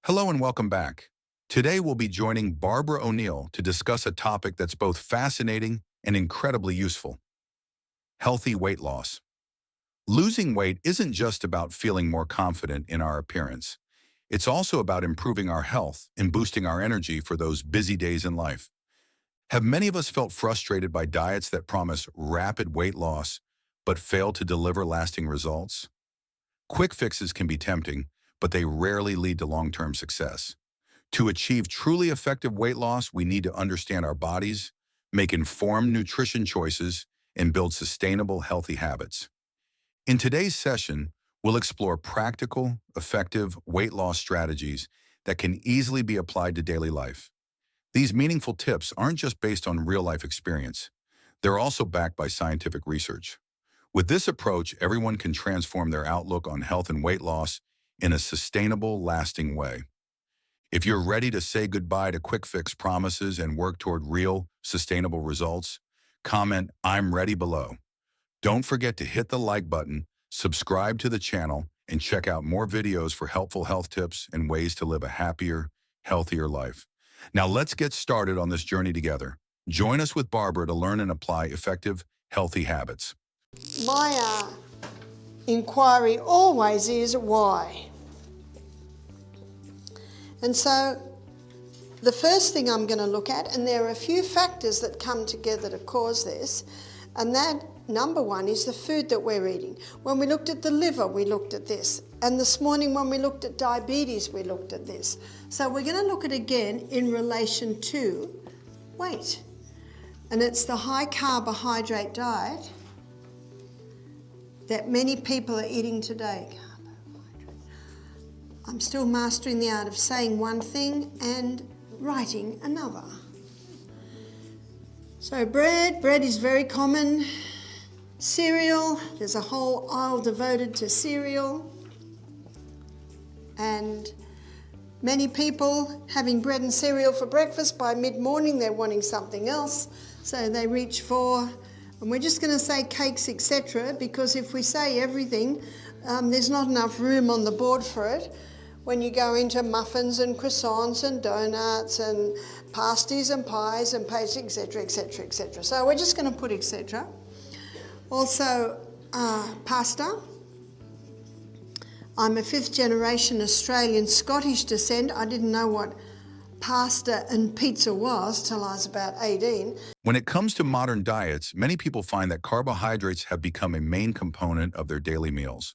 Hello and welcome back. Today we'll be joining Barbara O'Neill to discuss a topic that's both fascinating and incredibly useful: healthy weight loss. Losing weight isn't just about feeling more confident in our appearance. It's also about improving our health and boosting our energy for those busy days in life. Have many of us felt frustrated by diets that promise rapid weight loss but fail to deliver lasting results? Quick fixes can be tempting, but they rarely lead to long-term success. To achieve truly effective weight loss, we need to understand our bodies, make informed nutrition choices, and build sustainable, healthy habits. In today's session, we'll explore practical, effective weight loss strategies that can easily be applied to daily life. These meaningful tips aren't just based on real-life experience. They're also backed by scientific research. With this approach, everyone can transform their outlook on health and weight loss in a sustainable, lasting way. If you're ready to say goodbye to quick fix promises and work toward real, sustainable results, comment "I'm ready" below. Don't forget to hit the like button, subscribe to the channel, and check out more videos for helpful health tips and ways to live a happier, healthier life. Now let's get started on this journey together. Join us with Barbara to learn and apply effective, healthy habits. My inquiry always is why. And so the first thing I'm going to look at, and there are a few factors that come together to cause this, and that number one is the food that we're eating. When we looked at the liver, we looked at this. And this morning when we looked at diabetes, we looked at this. So we're going to look at it again in relation to weight. And it's the high carbohydrate diet that many people are eating today. I'm still mastering the art of saying one thing and writing another. So bread is very common. Cereal, there's a whole aisle devoted to cereal. And many people having bread and cereal for breakfast, by mid-morning they're wanting something else, so they reach for, and we're just going to say cakes, etc., because if we say everything, there's not enough room on the board for it. When you go into muffins and croissants and donuts and pasties and pies and pastries, etc., etc., etc. So we're just going to put etc. Also, pasta. I'm a fifth generation Australian Scottish descent. I didn't know what pasta and pizza was till I was about 18. When it comes to modern diets, many people find that carbohydrates have become a main component of their daily meals.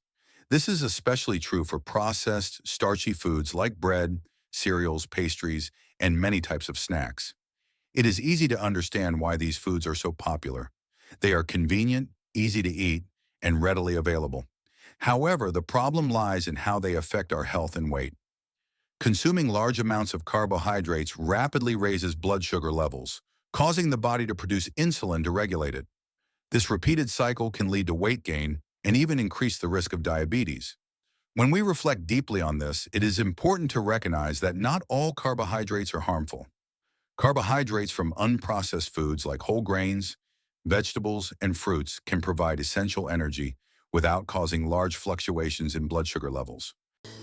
This is especially true for processed, starchy foods like bread, cereals, pastries, and many types of snacks. It is easy to understand why these foods are so popular. They are convenient, easy to eat, and readily available. However, the problem lies in how they affect our health and weight. Consuming large amounts of carbohydrates rapidly raises blood sugar levels, causing the body to produce insulin to regulate it. This repeated cycle can lead to weight gain and even increase the risk of diabetes. When we reflect deeply on this, it is important to recognize that not all carbohydrates are harmful. Carbohydrates from unprocessed foods like whole grains, vegetables, and fruits can provide essential energy without causing large fluctuations in blood sugar levels.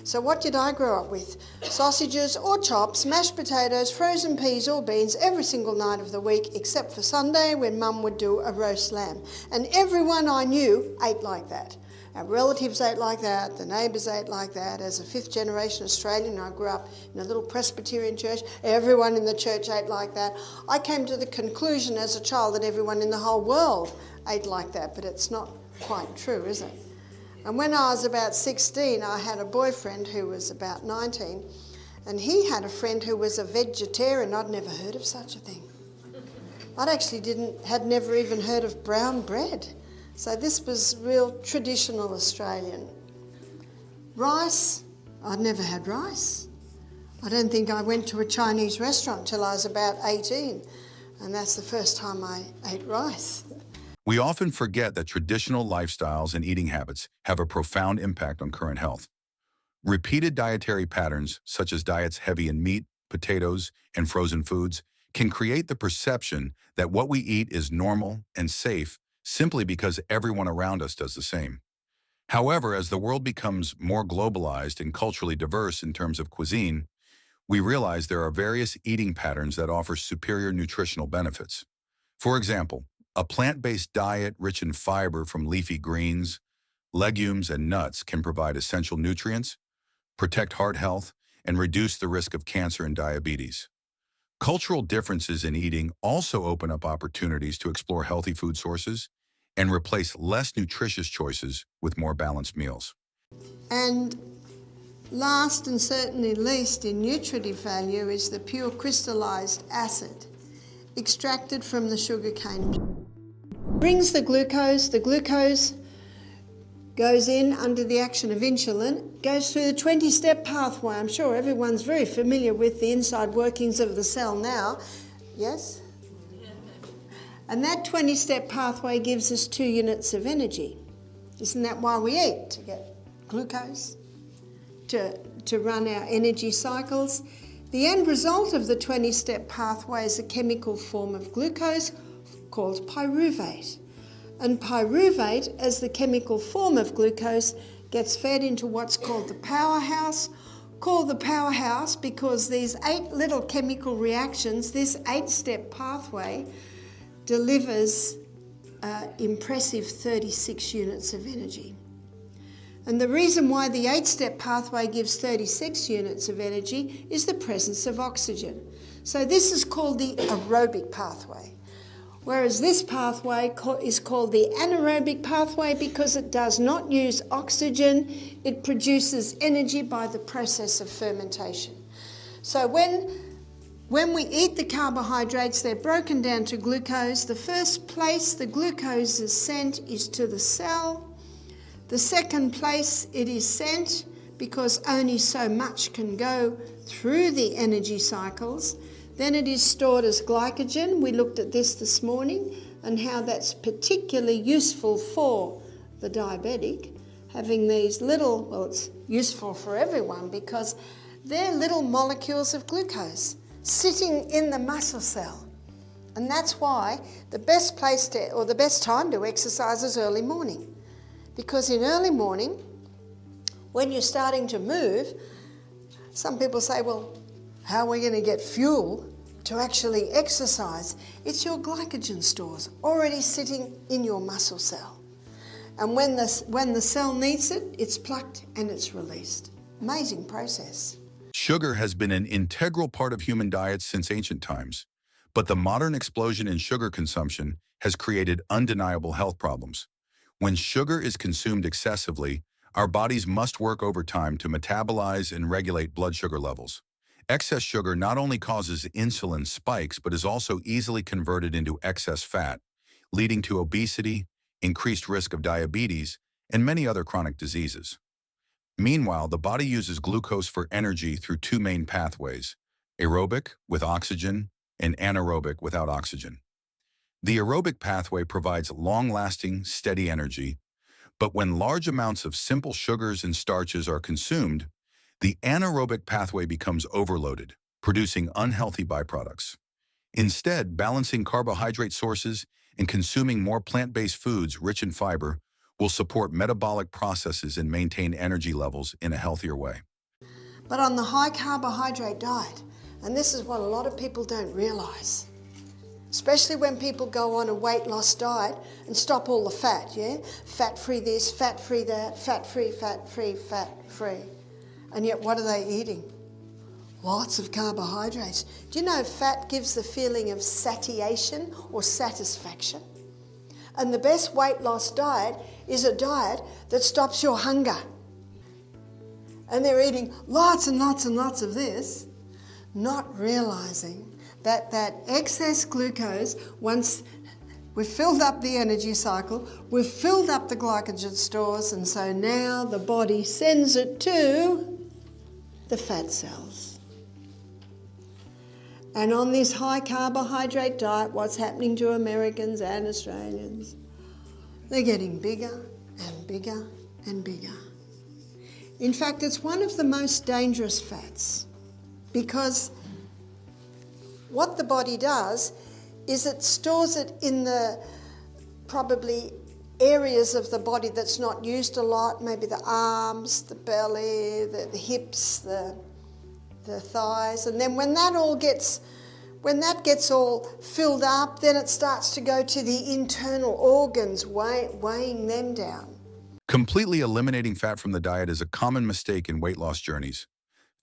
So what did I grow up with? Sausages or chops, mashed potatoes, frozen peas or beans every single night of the week, except for Sunday when Mum would do a roast lamb. And everyone I knew ate like that. Our relatives ate like that, the neighbours ate like that. As a fifth generation Australian, I grew up in a little Presbyterian church. Everyone in the church ate like that. I came to the conclusion as a child that everyone in the whole world ate like that, but it's not quite true, is it? And when I was about 16, I had a boyfriend who was about 19, and he had a friend who was a vegetarian. I'd never heard of such a thing. Had never even heard of brown bread. So this was real traditional Australian. Rice, I'd never had rice. I don't think I went to a Chinese restaurant till I was about 18, and that's the first time I ate rice. We often forget that traditional lifestyles and eating habits have a profound impact on current health. Repeated dietary patterns, such as diets heavy in meat, potatoes, and frozen foods, can create the perception that what we eat is normal and safe simply because everyone around us does the same. However, as the world becomes more globalized and culturally diverse in terms of cuisine, we realize there are various eating patterns that offer superior nutritional benefits. For example, a plant-based diet rich in fiber from leafy greens, legumes, and nuts can provide essential nutrients, protect heart health, and reduce the risk of cancer and diabetes. Cultural differences in eating also open up opportunities to explore healthy food sources and replace less nutritious choices with more balanced meals. And last and certainly least in nutritive value is the pure crystallized acid extracted from the sugarcane. Brings the glucose goes in under the action of insulin, goes through the 20-step pathway. I'm sure everyone's very familiar with the inside workings of the cell now. Yes? And that 20-step pathway gives us 2 units of energy. Isn't that why we eat? To get glucose, to run our energy cycles. The end result of the 20-step pathway is a chemical form of glucose called pyruvate. And pyruvate, as the chemical form of glucose, gets fed into what's called the powerhouse, called the powerhouse because these 8 little chemical reactions, this 8-step pathway, delivers impressive 36 units of energy. And the reason why the 8-step pathway gives 36 units of energy is the presence of oxygen. So this is called the aerobic pathway. Whereas this pathway is called the anaerobic pathway because it does not use oxygen, it produces energy by the process of fermentation. So when we eat the carbohydrates, they're broken down to glucose. The first place the glucose is sent is to the cell. The second place it is sent, because only so much can go through the energy cycles, then it is stored as glycogen. We looked at this morning and how that's particularly useful for the diabetic, having these little, well, it's useful for everyone because they're little molecules of glucose sitting in the muscle cell. And that's why the best place to, or the best time to exercise is early morning. Because in early morning, when you're starting to move, some people say, well, how are we going to get fuel to actually exercise? It's your glycogen stores already sitting in your muscle cell. And when the cell needs it, it's plucked and it's released. Amazing process. Sugar has been an integral part of human diets since ancient times, but the modern explosion in sugar consumption has created undeniable health problems. When sugar is consumed excessively, our bodies must work overtime to metabolize and regulate blood sugar levels. Excess sugar not only causes insulin spikes, but is also easily converted into excess fat, leading to obesity, increased risk of diabetes, and many other chronic diseases. Meanwhile, the body uses glucose for energy through 2 main pathways, aerobic with oxygen and anaerobic without oxygen. The aerobic pathway provides long-lasting, steady energy, but when large amounts of simple sugars and starches are consumed, the anaerobic pathway becomes overloaded, producing unhealthy byproducts. Instead, balancing carbohydrate sources and consuming more plant-based foods rich in fiber will support metabolic processes and maintain energy levels in a healthier way. But on the high carbohydrate diet, and this is what a lot of people don't realise, especially when people go on a weight loss diet and stop all the fat, yeah? Fat-free this, fat-free that, fat-free, fat-free, fat-free. And yet what are they eating? Lots of carbohydrates. Do you know fat gives the feeling of satiation or satisfaction? And the best weight loss diet is a diet that stops your hunger. And they're eating lots and lots and lots of this, not realising that excess glucose, once we've filled up the energy cycle, we've filled up the glycogen stores, and so now the body sends it to the fat cells. And on this high carbohydrate diet, what's happening to Americans and Australians? They're getting bigger and bigger and bigger. In fact, it's one of the most dangerous fats because what the body does is it stores it in the probably areas of the body that's not used a lot, maybe the arms, the belly, the hips, the the thighs, and then when that gets all filled up, then it starts to go to the internal organs, weighing them down. Completely eliminating fat from the diet is a common mistake in weight loss journeys.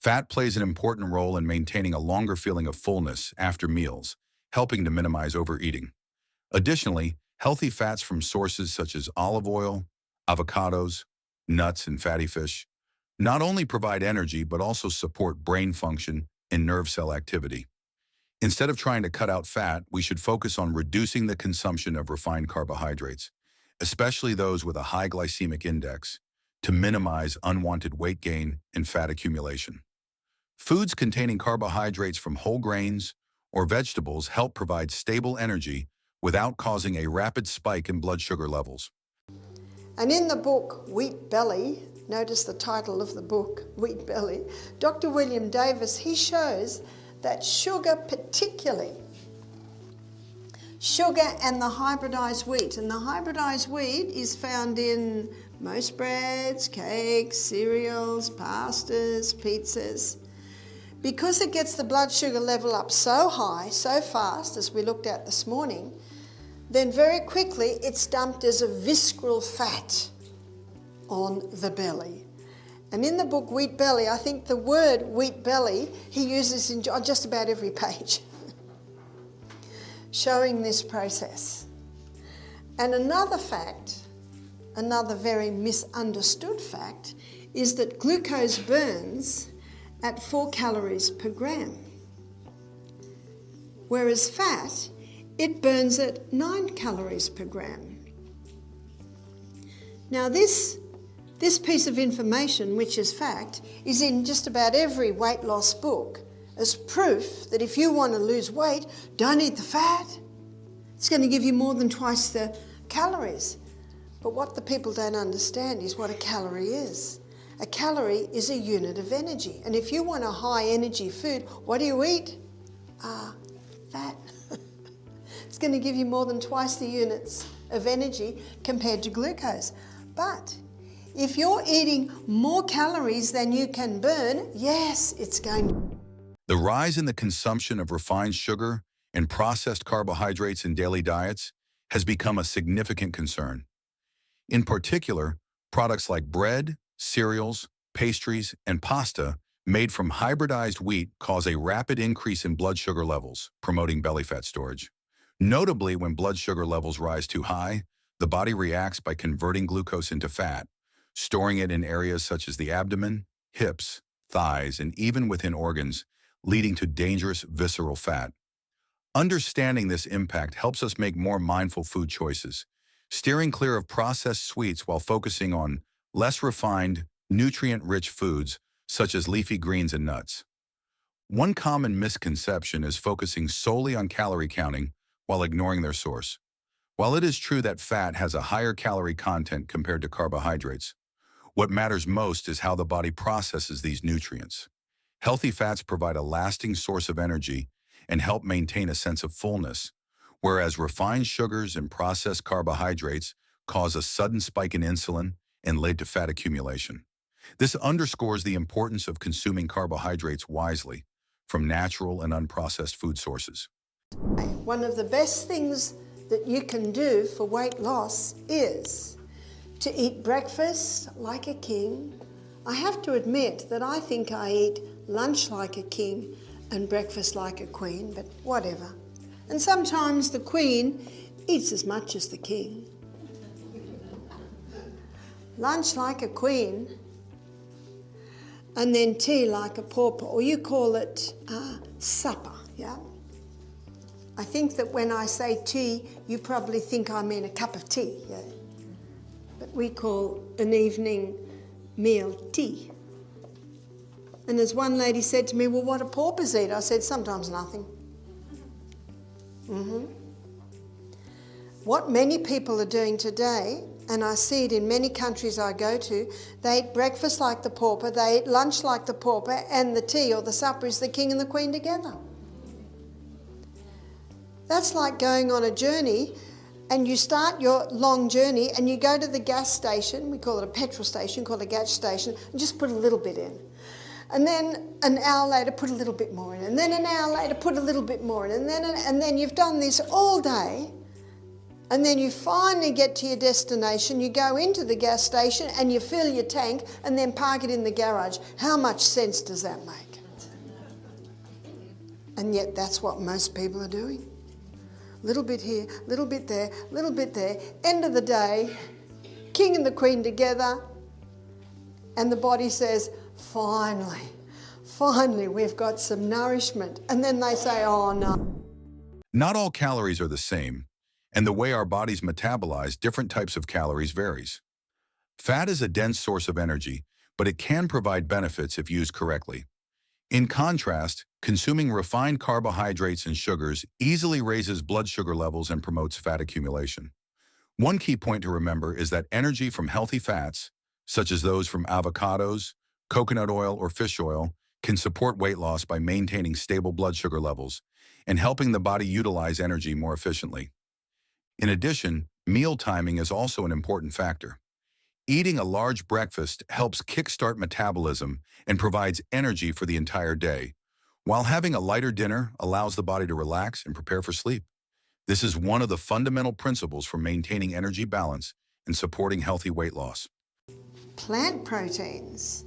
Fat plays an important role in maintaining a longer feeling of fullness after meals, helping to minimize overeating. Additionally, healthy fats from sources such as olive oil, avocados, nuts, and fatty fish not only provide energy but also support brain function and nerve cell activity. Instead of trying to cut out fat, we should focus on reducing the consumption of refined carbohydrates, especially those with a high glycemic index, to minimize unwanted weight gain and fat accumulation. Foods containing carbohydrates from whole grains or vegetables help provide stable energy without causing a rapid spike in blood sugar levels. And in the book Wheat Belly, notice the title of the book, Wheat Belly, Dr. William Davis, he shows that sugar particularly, sugar and the hybridized wheat, and the hybridized wheat is found in most breads, cakes, cereals, pastas, pizzas. Because it gets the blood sugar level up so high, so fast, as we looked at this morning, then very quickly it's dumped as a visceral fat on the belly. And in the book Wheat Belly, I think the word wheat belly he uses on just about every page, showing this process. And another fact, another very misunderstood fact, is that glucose burns at 4 calories per gram, whereas fat, it burns at 9 calories per gram. Now this piece of information, which is fact, is in just about every weight loss book as proof that if you want to lose weight, don't eat the fat. It's going to give you more than twice the calories. But what the people don't understand is what a calorie is. A calorie is a unit of energy. And if you want a high energy food, what do you eat? Fat. It's going to give you more than twice the units of energy compared to glucose. But if you're eating more calories than you can burn, yes, it's going to. The rise in the consumption of refined sugar and processed carbohydrates in daily diets has become a significant concern. In particular, products like bread, cereals, pastries, and pasta made from hybridized wheat cause a rapid increase in blood sugar levels, promoting belly fat storage. Notably, when blood sugar levels rise too high, the body reacts by converting glucose into fat, storing it in areas such as the abdomen, hips, thighs, and even within organs, leading to dangerous visceral fat. Understanding this impact helps us make more mindful food choices, steering clear of processed sweets while focusing on less refined, nutrient-rich foods such as leafy greens and nuts. One common misconception is focusing solely on calorie counting while ignoring their source. While it is true that fat has a higher calorie content compared to carbohydrates, what matters most is how the body processes these nutrients. Healthy fats provide a lasting source of energy and help maintain a sense of fullness, whereas refined sugars and processed carbohydrates cause a sudden spike in insulin and lead to fat accumulation. This underscores the importance of consuming carbohydrates wisely from natural and unprocessed food sources. One of the best things that you can do for weight loss is to eat breakfast like a king. I have to admit that I think I eat lunch like a king and breakfast like a queen, but whatever. And sometimes the queen eats as much as the king. Lunch like a queen, and then tea like a pauper, or you call it supper, yeah? I think that when I say tea, you probably think I mean a cup of tea, yeah? But we call an evening meal tea. And as one lady said to me, well, what do paupers eat? I said, sometimes nothing. What many people are doing today, and I see it in many countries I go to, they eat breakfast like the pauper, they eat lunch like the pauper, and the tea or the supper is the king and the queen together. That's like going on a journey, and you start your long journey and you go to the gas station, we call it a petrol station, call it a gas station, and just put a little bit in. And then an hour later, put a little bit more in. And then an hour later, put a little bit more in. And then you've done this all day. And then you finally get to your destination. You go into the gas station and you fill your tank and then park it in the garage. How much sense does that make? And yet that's what most people are doing. Little bit here, little bit there, little bit there. End of the day, king and the queen together. And the body says, finally, we've got some nourishment. And then they say, oh no. Not all calories are the same, and the way our bodies metabolize different types of calories varies. Fat is a dense source of energy, but it can provide benefits if used correctly. In contrast, consuming refined carbohydrates and sugars easily raises blood sugar levels and promotes fat accumulation. One key point to remember is that energy from healthy fats, such as those from avocados, coconut oil, or fish oil, can support weight loss by maintaining stable blood sugar levels and helping the body utilize energy more efficiently. In addition, meal timing is also an important factor. Eating a large breakfast helps kickstart metabolism and provides energy for the entire day, while having a lighter dinner allows the body to relax and prepare for sleep. This is one of the fundamental principles for maintaining energy balance and supporting healthy weight loss. Plant proteins.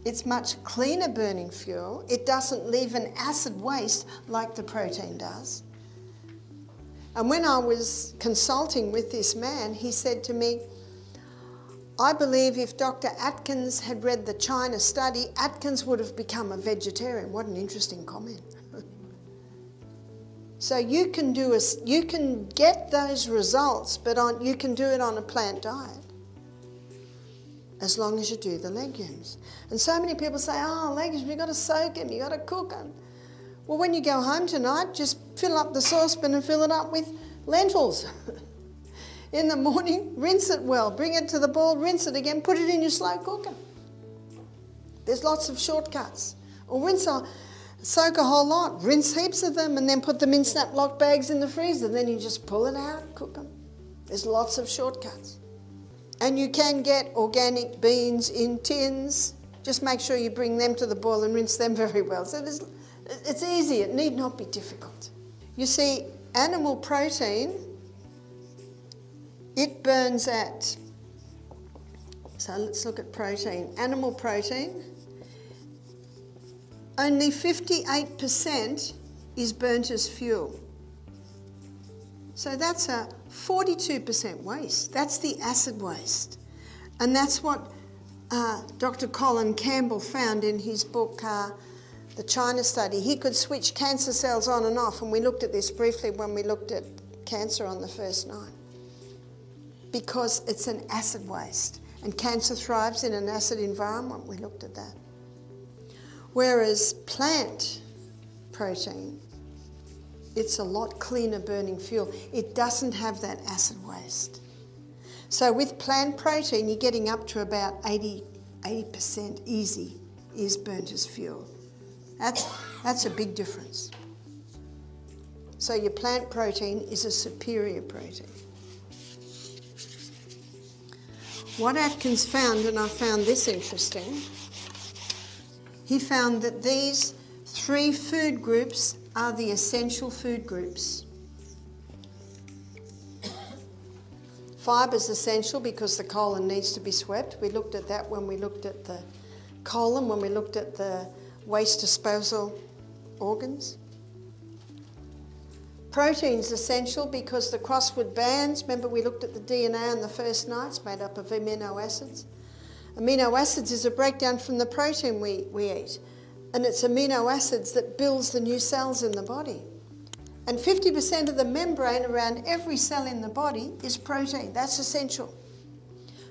It's much cleaner burning fuel. It doesn't leave an acid waste like the protein does. And when I was consulting with this man, he said to me, I believe if Dr. Atkins had read the China study, Atkins would have become a vegetarian. What an interesting comment. So you can get those results, but you can do it on a plant diet, as long as you do the legumes. And so many people say, oh, legumes, you've got to soak them, you've got to cook them. Well, when you go home tonight, just fill up the saucepan and fill it up with lentils. In the morning, rinse it well, bring it to the boil, rinse it again, put it in your slow cooker. There's lots of shortcuts. Or soak a whole lot, rinse heaps of them and then put them in snap lock bags in the freezer. Then you just pull it out, cook them. There's lots of shortcuts. And you can get organic beans in tins. Just make sure you bring them to the boil and rinse them very well. So it's easy, it need not be difficult. You see, animal protein, it burns at, so let's look at protein. Animal protein, only 58% is burnt as fuel. So that's a 42% waste. That's the acid waste. And that's what Dr. Colin Campbell found in his book, The China Study. He could switch cancer cells on and off, and we looked at this briefly when we looked at cancer on the first night. Because it's an acid waste, and cancer thrives in an acid environment. We looked at that. Whereas plant protein, it's a lot cleaner burning fuel. It doesn't have that acid waste. So with plant protein, you're getting up to about 80% easy is burnt as fuel. That's a big difference. So your plant protein is a superior protein. What Atkins found, and I found this interesting, he found that these 3 food groups are the essential food groups. Fibre is essential because the colon needs to be swept. We looked at that when we looked at the colon, when we looked at the waste disposal organs. Protein's essential because the crossword bands, remember we looked at the DNA on the first night, it's made up of amino acids. Amino acids is a breakdown from the protein we eat, and it's amino acids that builds the new cells in the body. And 50% of the membrane around every cell in the body is protein. That's essential.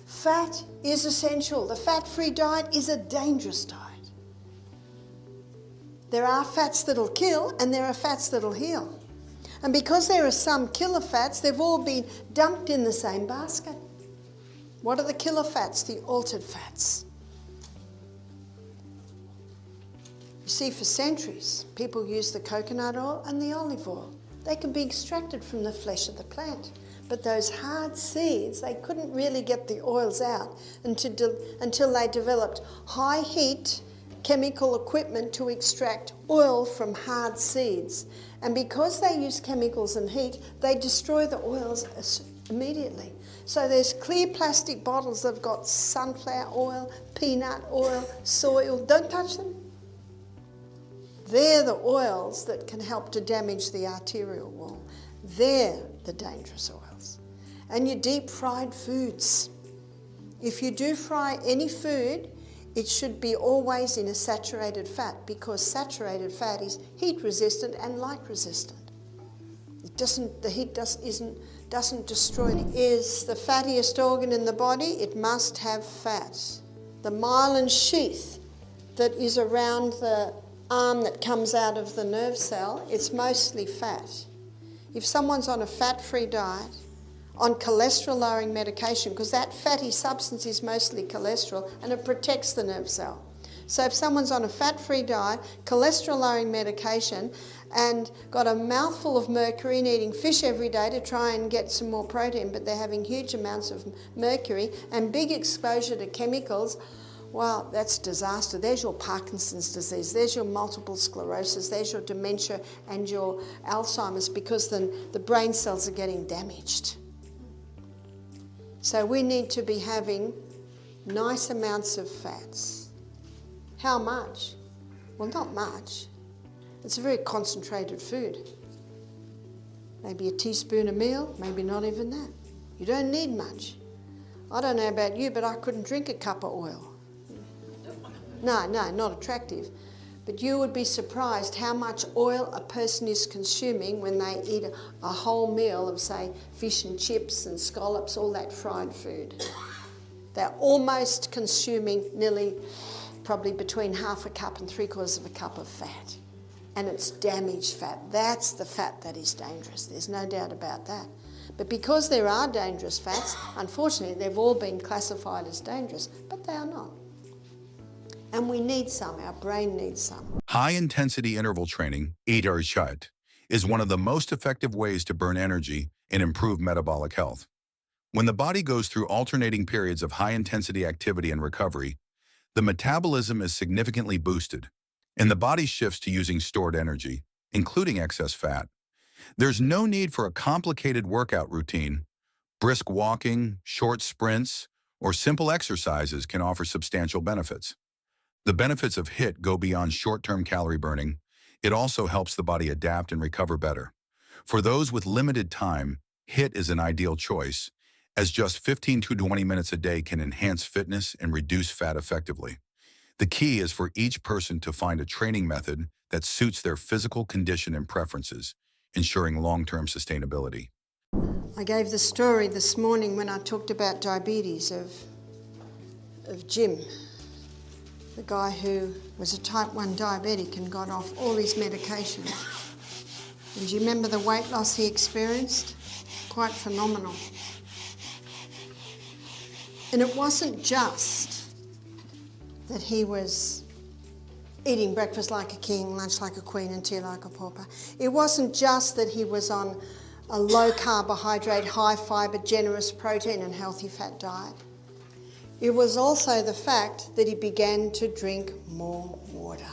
Fat is essential. The fat-free diet is a dangerous diet. There are fats that'll kill and there are fats that'll heal. And because there are some killer fats, they've all been dumped in the same basket. What are the killer fats? The altered fats. You see, for centuries, people used the coconut oil and the olive oil. They can be extracted from the flesh of the plant. But those hard seeds, they couldn't really get the oils out until they developed high heat chemical equipment to extract oil from hard seeds. And because they use chemicals and heat, they destroy the oils immediately. So there's clear plastic bottles that have got sunflower oil, peanut oil, soy oil. Don't touch them. They're the oils that can help to damage the arterial wall. They're the dangerous oils. And your deep fried foods. If you do fry any food, it should be always in a saturated fat, because saturated fat is heat resistant and light resistant. The heat doesn't destroy it. Is the fattiest organ in the body, it must have fat. The myelin sheath that is around the arm that comes out of the nerve cell, it's mostly fat. If someone's on a fat-free diet, on cholesterol-lowering medication, because that fatty substance is mostly cholesterol and it protects the nerve cell. So if someone's on a fat-free diet, cholesterol-lowering medication, and got a mouthful of mercury and eating fish every day to try and get some more protein, but they're having huge amounts of mercury and big exposure to chemicals, well, that's disaster. There's your Parkinson's disease, there's your multiple sclerosis, there's your dementia and your Alzheimer's, because then the brain cells are getting damaged. So we need to be having nice amounts of fats. How much? Well, not much. It's a very concentrated food. Maybe a teaspoon a meal, maybe not even that. You don't need much. I don't know about you, but I couldn't drink a cup of oil. No, not attractive. But you would be surprised how much oil a person is consuming when they eat a whole meal of, say, fish and chips and scallops, all that fried food. They're almost consuming nearly, probably between half a cup and 3/4 of a cup of fat. And it's damaged fat. That's the fat that is dangerous. There's no doubt about that. But because there are dangerous fats, unfortunately, they've all been classified as dangerous, but they are not. And we need some, our brain needs some. High-intensity interval training, HIIT, is one of the most effective ways to burn energy and improve metabolic health. When the body goes through alternating periods of high-intensity activity and recovery, the metabolism is significantly boosted, and the body shifts to using stored energy, including excess fat. There's no need for a complicated workout routine. Brisk walking, short sprints, or simple exercises can offer substantial benefits. The benefits of HIIT go beyond short-term calorie burning. It also helps the body adapt and recover better. For those with limited time, HIIT is an ideal choice, as just 15 to 20 minutes a day can enhance fitness and reduce fat effectively. The key is for each person to find a training method that suits their physical condition and preferences, ensuring long-term sustainability. I gave the story this morning when I talked about diabetes of Jim, the guy who was a type 1 diabetic and got off all his medication. And do you remember the weight loss he experienced? Quite phenomenal. And it wasn't just that he was eating breakfast like a king, lunch like a queen and tea like a pauper. It wasn't just that he was on a low carbohydrate, high fibre, generous protein and healthy fat diet. It was also the fact that he began to drink more water.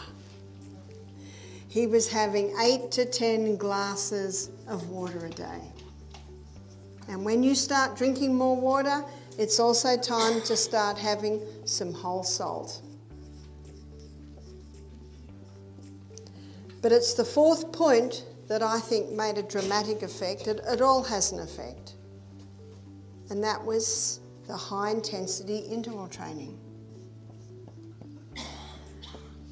He was having 8 to 10 glasses of water a day. And when you start drinking more water, it's also time to start having some whole salt. But it's the fourth point that I think made a dramatic effect. It all has an effect. And that was the high-intensity interval training.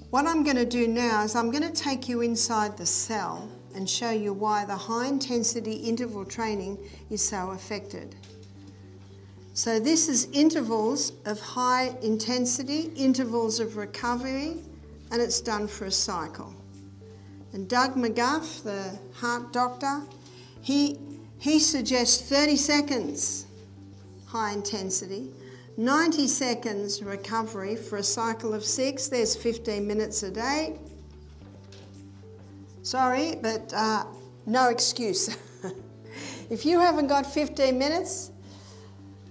What I'm going to do now is I'm going to take you inside the cell and show you why the high-intensity interval training is so effective. So this is intervals of high intensity, intervals of recovery, and it's done for a cycle. And Doug McGuff, the heart doctor, he suggests 30 seconds high intensity, 90 seconds recovery for a cycle of 6. There's 15 minutes a day. Sorry, but no excuse. If you haven't got 15 minutes,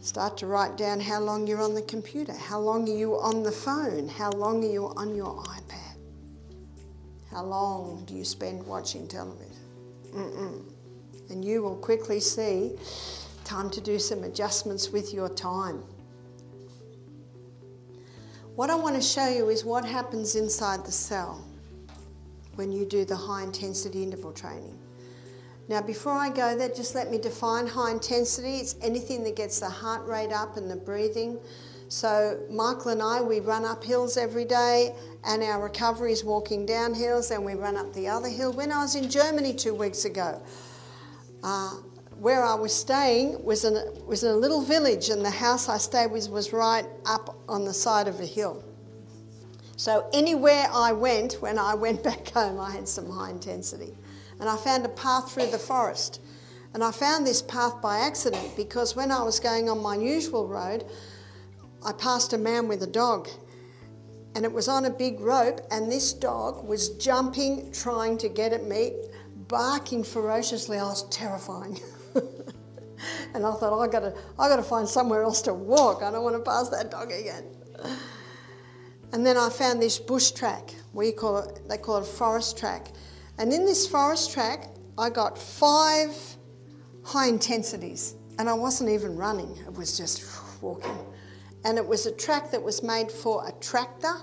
Start to write down how long you're on the computer, how long are you on the phone, how long are you on your iPad, how long do you spend watching television. And you will quickly see time to do some adjustments with your time. What I want to show you is what happens inside the cell when you do the high intensity interval training. Now before I go there, just let me define high intensity. It's anything that gets the heart rate up and the breathing. So Michael and I, we run up hills every day, and our recovery is walking down hills, and we run up the other hill. When I was in Germany 2 weeks ago, where I was staying was in a little village, and the house I stayed with was right up on the side of a hill. So anywhere I went, when I went back home, I had some high intensity. And I found a path through the forest. And I found this path by accident because when I was going on my usual road, I passed a man with a dog. And it was on a big rope, and this dog was jumping, trying to get at me, barking ferociously. I was terrifying. And I thought, I got to find somewhere else to walk. I don't want to pass that dog again. And then I found this bush track. They call it a forest track. And in this forest track, I got 5 high intensities, and I wasn't even running. It was just walking. And it was a track that was made for a tractor,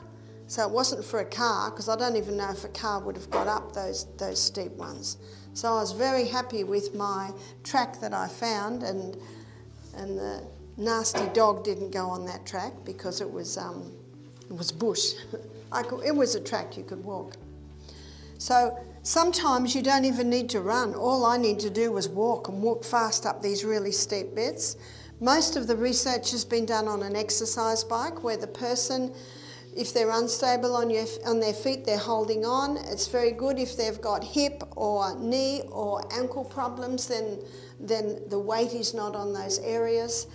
so it wasn't for a car, because I don't even know if a car would have got up those steep ones. So I was very happy with my track that I found, and the nasty dog didn't go on that track because it was bush. It was a track you could walk. So sometimes you don't even need to run. All I need to do was walk, and walk fast up these really steep bits. Most of the research has been done on an exercise bike where the person, if they're unstable on their feet, they're holding on. It's very good if they've got hip or knee or ankle problems, then the weight is not on those areas.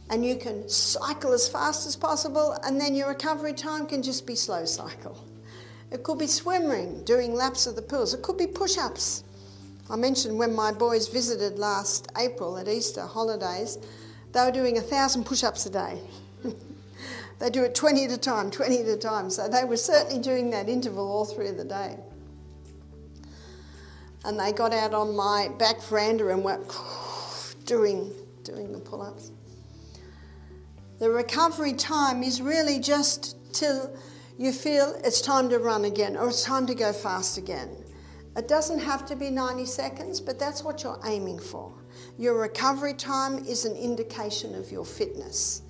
And you can cycle as fast as possible, and then your recovery time can just be slow cycle. It could be swimming, doing laps of the pools. It could be push-ups. I mentioned when my boys visited last April at Easter holidays, they were doing 1,000 push-ups a day. They do it 20 at a time, 20 at a time. So they were certainly doing that interval all through the day. And they got out on my back veranda and were doing the pull-ups. The recovery time is really just till you feel it's time to run again or it's time to go fast again. It doesn't have to be 90 seconds, but that's what you're aiming for. Your recovery time is an indication of your fitness.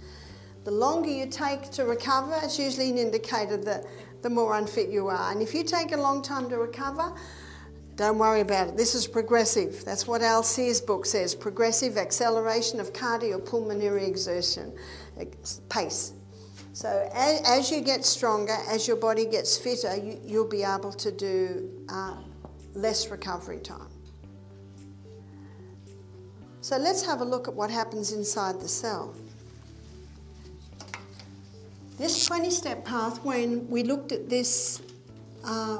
The longer you take to recover, it's usually an indicator that the more unfit you are. And if you take a long time to recover, don't worry about it. This is progressive. That's what Al Sears' book says, progressive acceleration of cardiopulmonary exertion, pace. So as you get stronger, as your body gets fitter, you'll be able to do less recovery time. So let's have a look at what happens inside the cell. This 20-step path, when we looked at this,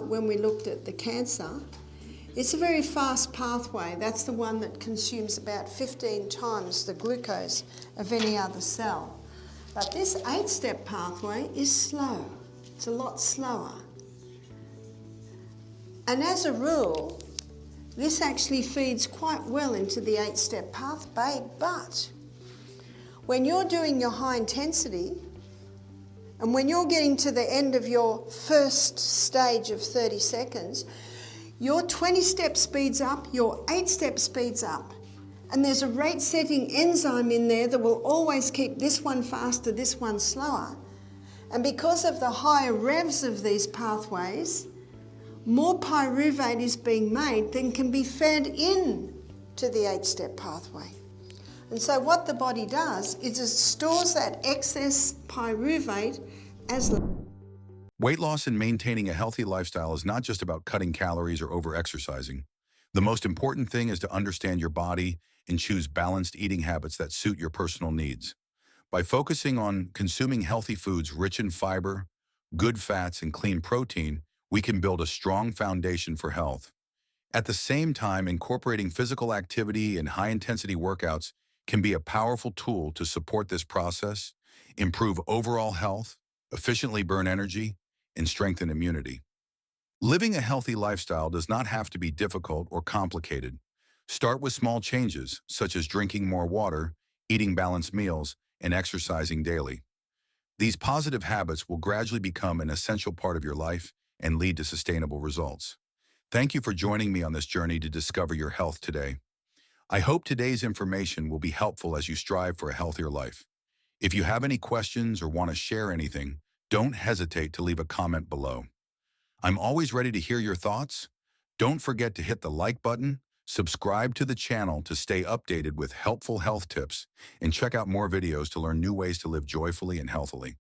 when we looked at the cancer, it's a very fast pathway. That's the one that consumes about 15 times the glucose of any other cell. But this 8-step pathway is slow. It's a lot slower. And as a rule, this actually feeds quite well into the 8-step pathway, but when you're doing your high intensity, and when you're getting to the end of your first stage of 30 seconds, your 20-step speeds up, your 8-step speeds up. And there's a rate-setting enzyme in there that will always keep this one faster, this one slower. And because of the higher revs of these pathways, more pyruvate is being made than can be fed in to the 8-step pathway. And so what the body does is it stores that excess pyruvate as... Weight loss and maintaining a healthy lifestyle is not just about cutting calories or over-exercising. The most important thing is to understand your body and choose balanced eating habits that suit your personal needs. By focusing on consuming healthy foods rich in fiber, good fats, and clean protein, we can build a strong foundation for health. At the same time, incorporating physical activity and high-intensity workouts can be a powerful tool to support this process, improve overall health, efficiently burn energy, and strengthen immunity. Living a healthy lifestyle does not have to be difficult or complicated. Start with small changes, such as drinking more water, eating balanced meals, and exercising daily. These positive habits will gradually become an essential part of your life and lead to sustainable results. Thank you for joining me on this journey to discover your health today. I hope today's information will be helpful as you strive for a healthier life. If you have any questions or want to share anything, don't hesitate to leave a comment below. I'm always ready to hear your thoughts. Don't forget to hit the like button, subscribe to the channel to stay updated with helpful health tips, and check out more videos to learn new ways to live joyfully and healthily.